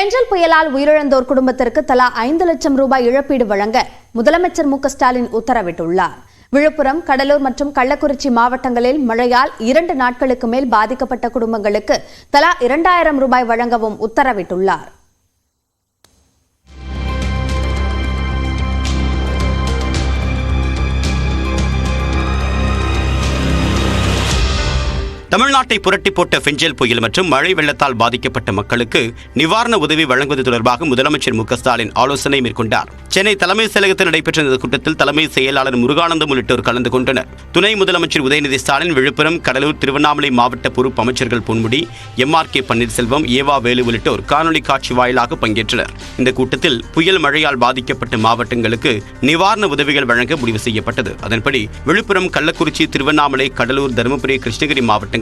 பெஞ்சல் புயலால் உயிரிழந்தோர் குடும்பத்திற்கு தலா 5 லட்சம் ரூபாய் இழப்பீடு வழங்க முதலமைச்சர் மு.க.ஸ்டாலின் உத்தரவிட்டுள்ளார். விழுப்புரம், கடலூர் மற்றும் கள்ளக்குறிச்சி மாவட்டங்களில் மழையால் 2 நாட்களுக்கு மேல் பாதிக்கப்பட்ட குடும்பங்களுக்கு தலா 2000 ரூபாய் வழங்கவும் உத்தரவிட்டுள்ளார். தமிழ்நாட்டை புரட்டி போட்ட பெஞ்சல் புயல் மற்றும் மழை வெள்ளத்தால் பாதிக்கப்பட்ட மக்களுக்கு நிவாரண உதவி வழங்குவது தொடர்பாக முதலமைச்சர் மு.க.ஸ்டாலின் ஆலோசனை மேற்கொண்டார். சென்னை தலைமைச் செயலகத்தில் நடைபெற்ற இந்த கூட்டத்தில் தலைமை செயலாளர் முருகானந்தம் உள்ளிட்டோர் கலந்து கொண்டனர். துணை முதலமைச்சர் உதயநிதி ஸ்டாலின், விழுப்புரம், கடலூர், திருவண்ணாமலை மாவட்ட பொறுப்பு அமைச்சர்கள் பொன்முடி, எம்.ஆர்.கே. பன்னீர்செல்வம், ஏவா வேலு உள்ளிட்டோர் காணொலி காட்சி வாயிலாக பங்கேற்றனர். இந்த கூட்டத்தில் புயல் மழையால் பாதிக்கப்பட்ட மாவட்டங்களுக்கு நிவாரண உதவிகள் வழங்க முடிவு செய்யப்பட்டது. அதன்படி விழுப்புரம், கள்ளக்குறிச்சி, திருவண்ணாமலை, கடலூர், தருமபுரி, கிருஷ்ணகிரி மாவட்டங்களில்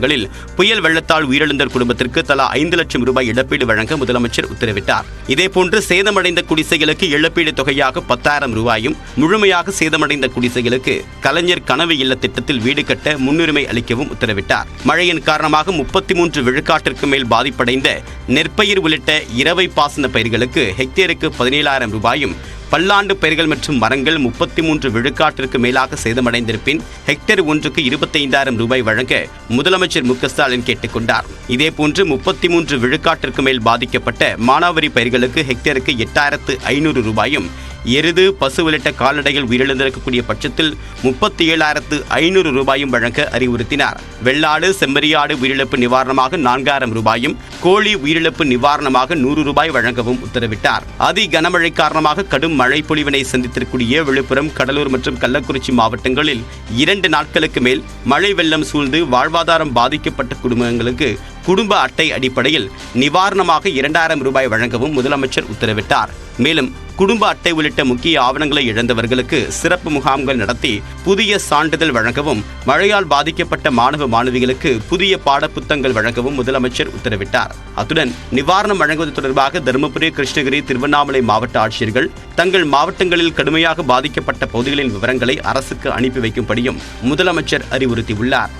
புயல் வெள்ளத்தால் உயிரிழந்தோர் குடும்பத்திற்கு தலா 5 லட்சம் ரூபாய் இழப்பீடு வழங்க முதலமைச்சர் உத்தரவிட்டார். இதேபோன்று சேதமடைந்த குடிசைகளுக்கு இழப்பீடு தொகையாக 10,000 ரூபாயும், முழுமையாக சேதமடைந்த குடிசைகளுக்கு கலைஞர் கனவு இல்ல திட்டத்தில் வீடு கட்ட முன்னுரிமை அளிக்கவும் உத்தரவிட்டார். மழையின் காரணமாக 33 விழுக்காட்டிற்கு மேல் பாதிப்படைந்த நெற்பயிர் உள்ளிட்ட இரவை பாசன பயிர்களுக்கு ஹெக்டேருக்கு 17,000 ரூபாயும், பல்லாண்டு பயிர்கள் மற்றும் மரங்கள் 33 விழுக்காட்டிற்கு மேலாக சேதமடைந்திருப்பின் ஹெக்டேர் ஒன்றுக்கு 25,000 ரூபாய் வழங்க முதலமைச்சர் மு.க.ஸ்டாலின் கேட்டுக் கொண்டார். இதேபோன்று 33 விழுக்காட்டிற்கு மேல் பாதிக்கப்பட்ட மானாவாரி பயிர்களுக்கு ஹெக்டேருக்கு 8,500 ரூபாயும், எருது, பசு உள்ளிட்ட கால்நடைகள் உயிரிழந்திருக்கக்கூடிய பட்சத்தில் 37,500 ரூபாயும் வழங்க அறிவுறுத்தினார். வெள்ளாடு, செம்மறியாடு உயிரிழப்பு நிவாரணமாக 4,000 ரூபாயும், கோழி உயிரிழப்பு நிவாரணமாக 100 ரூபாய் வழங்கவும் உத்தரவிட்டார். அதி கனமழை காரணமாக கடும் மழை பொழிவினை சந்தித்திருக்கூடிய விழுப்புரம், கடலூர் மற்றும் கள்ளக்குறிச்சி மாவட்டங்களில் 2 நாட்களுக்கு மேல் மழை வெள்ளம் சூழ்ந்து வாழ்வாதாரம் பாதிக்கப்பட்ட குடும்பங்களுக்கு குடும்ப அட்டை அடிப்படையில் நிவாரணமாக 2,000 ரூபாய் வழங்கவும் முதலமைச்சர் உத்தரவிட்டார். மேலும் குடும்ப அட்டை உள்ளிட்ட முக்கிய ஆவணங்களை இழந்தவர்களுக்கு சிறப்பு முகாம்கள் நடத்தி புதிய சான்றிதழ் வழங்கவும், மழையால் பாதிக்கப்பட்ட மாணவ மாணவிகளுக்கு புதிய பாடப்புத்தகங்கள் வழங்கவும் முதலமைச்சர் உத்தரவிட்டார். அத்துடன் நிவாரணம் வழங்குவது தொடர்பாக தருமபுரி, கிருஷ்ணகிரி, திருவண்ணாமலை மாவட்ட ஆட்சியர்கள் தங்கள் மாவட்டங்களில் கடுமையாக பாதிக்கப்பட்ட பகுதிகளின் விவரங்களை அரசுக்கு அனுப்பி வைக்கும்படியும் முதலமைச்சர் அறிவுறுத்தியுள்ளார்.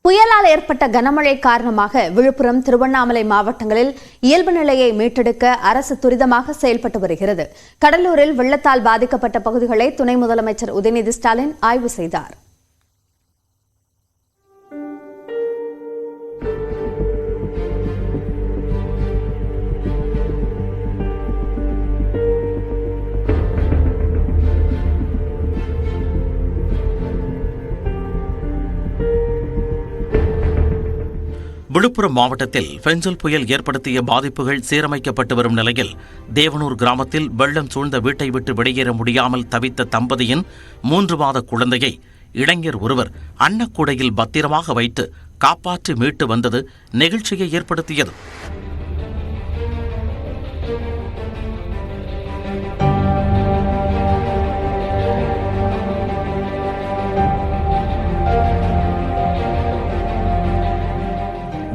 புயலால் ஏற்பட்ட கனமழை காரணமாக விழுப்புரம், திருவண்ணாமலை மாவட்டங்களில் இயல்பு நிலையை மீட்டெடுக்க அரசு துரிதமாக செயல்பட்டு வருகிறது. கடலூரில் வெள்ளத்தால் பாதிக்கப்பட்ட பகுதிகளை துணை முதலமைச்சர் உதயநிதி ஸ்டாலின் ஆய்வு செய்தார். விழுப்புரம் மாவட்டத்தில் பெஞ்சல் புயல் ஏற்படுத்திய பாதிப்புகள் சீரமைக்கப்பட்டு வரும் நிலையில் தேவனூர் கிராமத்தில் வெள்ளம் சூழ்ந்த வீட்டை விட்டு வெளியேற முடியாமல் தவித்த தம்பதியின் 3 மாத குழந்தையை இளைஞர் ஒருவர் அன்னக்கூடையில் பத்திரமாக வைத்து காப்பாற்றி மீட்டு வந்தது நெகிழ்ச்சியை ஏற்படுத்தியது.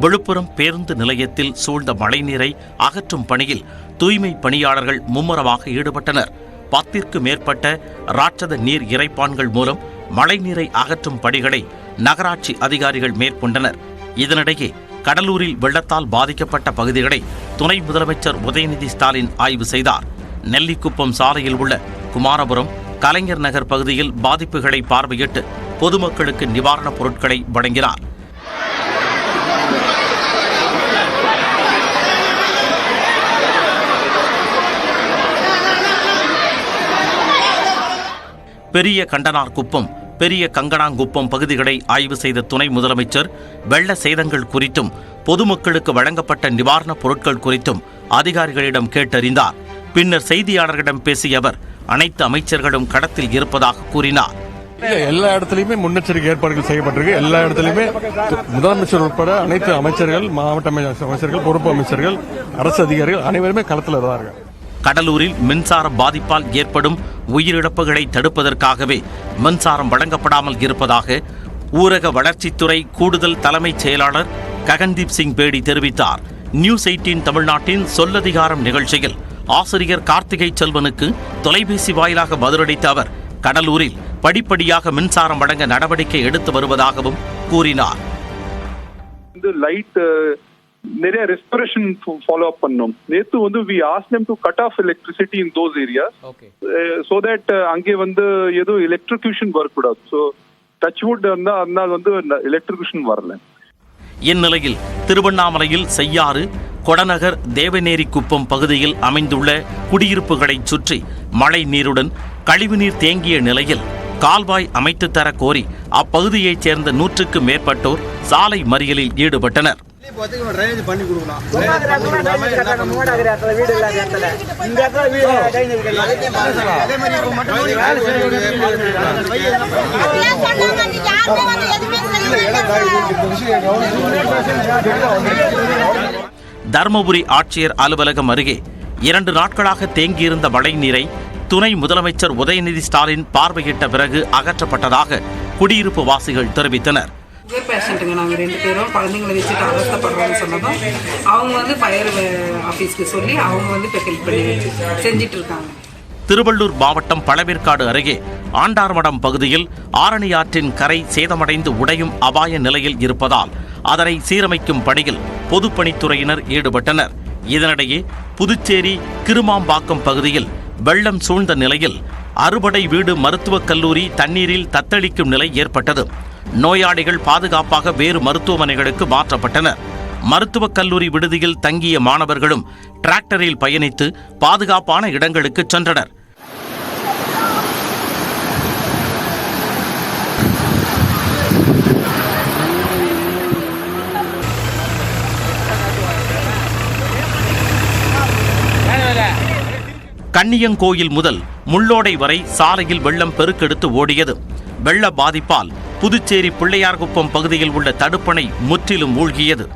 விழுப்புரம் பேருந்து நிலையத்தில் சூழ்ந்த மழைநீரை அகற்றும் பணியில் தூய்மை பணியாளர்கள் மும்முரமாக ஈடுபட்டனர். 10ற்கு மேற்பட்ட ராட்சத நீர் இறைப்பான்கள் மூலம் மழைநீரை அகற்றும் பணிகளை நகராட்சி அதிகாரிகள் மேற்கொண்டனர். இதனிடையே கடலூரில் வெள்ளத்தால் பாதிக்கப்பட்ட பகுதிகளை துணை முதலமைச்சர் உதயநிதி ஸ்டாலின் ஆய்வு செய்தார். நெல்லிக்குப்பம் சாலையில் உள்ள குமாரபுரம், கலைஞர் நகர் பகுதியில் பாதிப்புகளை பார்வையிட்டு பொதுமக்களுக்கு நிவாரணப் பொருட்களை வழங்கினார். பெரிய கண்டனார்குப்பம், பெரிய கங்கனாங்குப்பம் பகுதிகளை ஆய்வு செய்த துணை முதலமைச்சர் வெள்ள சேதங்கள் குறித்தும் பொதுமக்களுக்கு வழங்கப்பட்ட நிவாரணப் பொருட்கள் குறித்தும் அதிகாரிகளிடம் கேட்டறிந்தார். பின்னர் செய்தியாளர்களிடம் பேசிய அவர் அனைத்து அமைச்சர்களும் களத்தில் இருப்பதாக கூறினார். எல்லா இடத்துலயுமே முன்னெச்சரிக்கை ஏற்பாடுகள் செய்யப்பட்டிருக்கு. எல்லா இடத்துலயுமே முதலமைச்சர் உட்பட அனைத்து அமைச்சர்கள், மாவட்ட அமைச்சர்கள், பொறுப்பு அமைச்சர்கள், அரசு அதிகாரிகள் அனைவருமே களத்தில் இருந்தார்கள். கடலூரில் மின்சார பாதிப்பால் ஏற்படும் உயிரிழப்புகளை தடுப்பதற்காகவே மின்சாரம் வழங்கப்படாமல் இருப்பதாக ஊரக வளர்ச்சித்துறை கூடுதல் தலைமைச் செயலாளர் ககன்தீப் சிங் பேடி தெரிவித்தார். நியூஸ் 18 தமிழ்நாட்டின் சொல்லதிகாரம் நிகழ்ச்சியில் ஆசிரியர் கார்த்திகை செல்வனுக்கு தொலைபேசி வாயிலாக பதிலளித்த அவர் கடலூரில் படிப்படியாக மின்சாரம் வழங்க நடவடிக்கை எடுத்து வருவதாகவும் கூறினார். லைட் நிறைய ரெஸ்பிரேஷன் ஃபாலோ அப் பண்ணோம். நேத்து வந்து we asked them to cut off electricity in those areas, so that அங்கே வந்து ஏதோ எலக்ட்ரிகேஷன் வரக்கூடாது. ஸோ டச் வுட் அதனால வந்து எலக்ட்ரிகேஷன் வரல. இந்நிலையில் திருவண்ணாமலையில் செய்யாறு, கொடநகர், தேவநேரி குப்பம் பகுதியில் அமைந்துள்ள குடியிருப்புகளை சுற்றி மழை நீருடன் கழிவுநீர் தேங்கிய நிலையில் கால்வாய் அமைத்து தர கோரி அப்பகுதியைச் சேர்ந்த 100க்கும் மேற்பட்டோர் சாலை மறியலில் ஈடுபட்டனர். தர்மபுரி ஆட்சியர் அலுவலகம் அருகே 2 நாட்களாக தேங்கியிருந்த மழை நீரை துணை முதலமைச்சர் உதயநிதி ஸ்டாலின் பார்வையிட்ட பிறகு அகற்றப்பட்டதாக குடியிருப்பு வாசிகள் தெரிவித்தனர். சுகர் பேஷண்ட்டுங்க நாங்கள் 2 பேரும் குழந்தைங்களை வச்சுட்டு அவஸ்தப்படுறோம்னு சொன்னதும் அவங்க வந்து ஃபயர் ஆஃபீஸ்க்கு சொல்லி அவங்க வந்து இப்போ ஹெல்ப் பண்ணி செஞ்சிட்டு இருக்காங்க. திருவள்ளூர் மாவட்டம் பழவேற்காடு அருகே ஆண்டார்மடம் பகுதியில் ஆரணி ஆற்றின் கரை சேதமடைந்து உடையும் அபாய நிலையில் இருப்பதால் அதனை சீரமைக்கும் பணியில் பொதுப்பணித்துறையினர் ஈடுபட்டனர். இதனிடையே புதுச்சேரி கிருமாம்பாக்கம் பகுதியில் வெள்ளம் சூழ்ந்த நிலையில் அறுபடை வீடு மருத்துவக் கல்லூரி தண்ணீரில் தத்தளிக்கும் நிலை ஏற்பட்டது. நோயாளிகள் பாதுகாப்பாக வேறு மருத்துவமனைகளுக்கு மாற்றப்பட்டனர். மருத்துவக் கல்லூரி விடுதியில் தங்கிய மாணவர்களும் டிராக்டரில் பயணித்து பாதுகாப்பான இடங்களுக்கு சென்றனர். கன்னியங்கோயில் முதல் முள்ளோடை வரை சாலையில் வெள்ளம் பெருக்கெடுத்து ஓடியது. வெள்ள பாதிப்பால் புதுச்சேரி பிள்ளையார்குப்பம் பகுதியில் உள்ள தடுப்பணை முற்றிலும் மூழ்கியது.